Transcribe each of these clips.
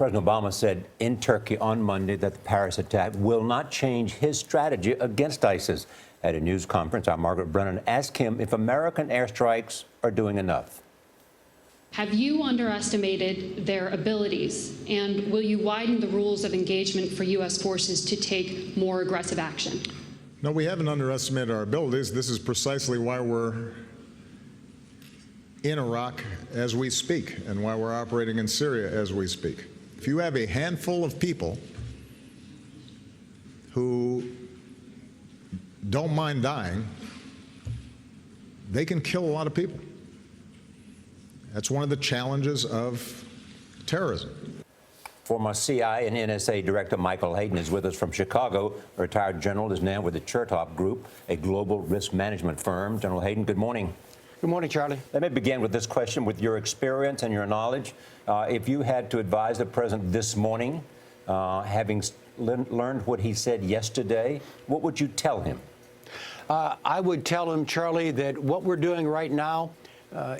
President Obama said in Turkey on Monday that the Paris attack will not change his strategy against ISIS. At a news conference, our Margaret Brennan asked him if American airstrikes are doing enough. Have you underestimated their abilities, and will you widen the rules of engagement for U.S. forces to take more aggressive action? No, we haven't underestimated our abilities. This is precisely why we're in Iraq as we speak and why we're operating in Syria as we speak. If you have a handful of people who don't mind dying, they can kill a lot of people. That's one of the challenges of terrorism. Former CIA and NSA Director Michael Hayden is with us from Chicago. A retired general is now with the Chertoff Group, a global risk management firm. General Hayden, good morning. Good morning, Charlie. Let me begin with this question. With your experience and your knowledge, if you had to advise the president this morning, having learned what he said yesterday, what would you tell him? I would tell him, Charlie, that what we're doing right now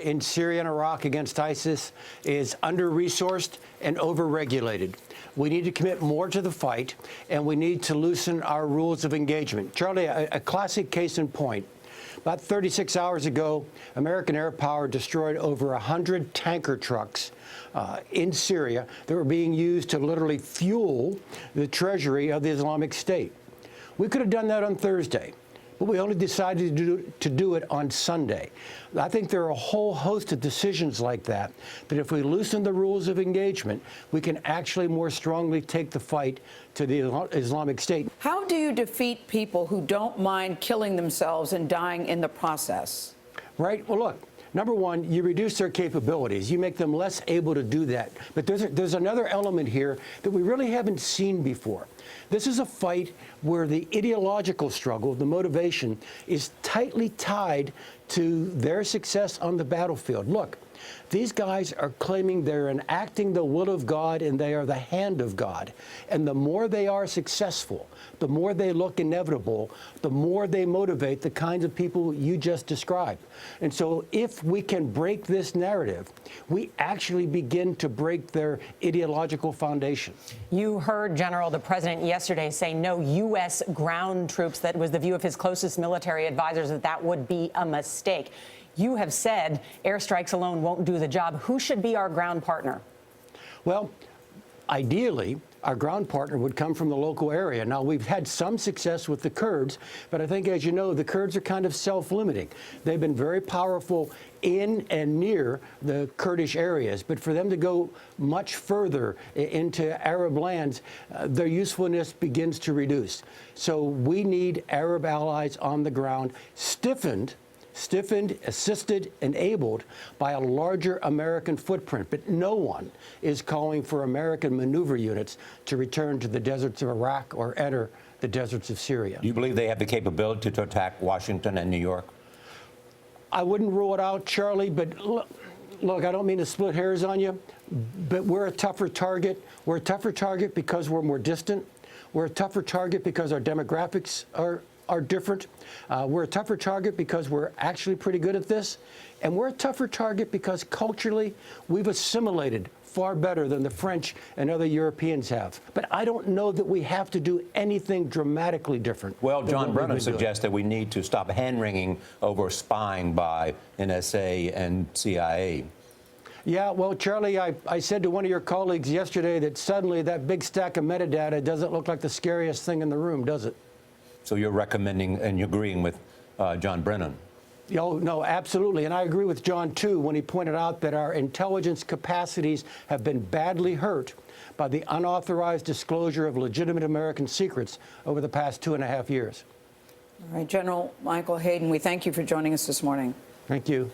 in Syria and Iraq against ISIS is under-resourced and over-regulated. We need to commit more to the fight, and we need to loosen our rules of engagement. Charlie, a classic case in point. About 36 hours ago, American air power destroyed over 100 tanker trucks in Syria that were being used to literally fuel the treasury of the Islamic State. We could have done that on Thursday, but we only decided to do it on Sunday. I think there are a whole host of decisions like that if we loosen the rules of engagement, we can actually more strongly take the fight to the Islamic State. How do you defeat people who don't mind killing themselves and dying in the process? Right. Well, look. Number one, you reduce their capabilities. You make them less able to do that. But there's another element here that we really haven't seen before. This is a fight where the ideological struggle, the motivation, is tightly tied to their success on the battlefield. Look, these guys are claiming they're enacting the will of God and they are the hand of God. And the more they are successful, the more they look inevitable, the more they motivate the kinds of people you just described. And so if we can break this narrative, we actually begin to break their ideological foundation. You heard, General, the president yesterday say no U.S. ground troops. That was the view of his closest military advisors, that would be a mistake. You have said airstrikes alone won't do the job. Who should be our ground partner? Well, ideally, our ground partner would come from the local area. Now, we've had some success with the Kurds, but I think, as you know, the Kurds are kind of self-limiting. They've been very powerful in and near the Kurdish areas, but for them to go much further into Arab lands, their usefulness begins to reduce. So we need Arab allies on the ground, stiffened, assisted, enabled by a larger American footprint. But no one is calling for American maneuver units to return to the deserts of Iraq or enter the deserts of Syria. Do you believe they have the capability to attack Washington and New York? I wouldn't rule it out, Charlie, but look, I don't mean to split hairs on you, but we're a tougher target. We're a tougher target because we're more distant. We're a tougher target because our demographics are different. We're a tougher target because we're actually pretty good at this. And we're a tougher target because culturally we've assimilated far better than the French and other Europeans have. But I don't know that we have to do anything dramatically different. Well, John Brennan suggests that we need to stop hand-wringing over spying by NSA and CIA. Yeah, well, Charlie, I said to one of your colleagues yesterday that suddenly that big stack of metadata doesn't look like the scariest thing in the room, does it? So you're recommending and you're agreeing with John Brennan? Oh, no, absolutely. And I agree with John, too, when he pointed out that our intelligence capacities have been badly hurt by the unauthorized disclosure of legitimate American secrets over the past 2.5 years. All right, General Michael Hayden, we thank you for joining us this morning. Thank you.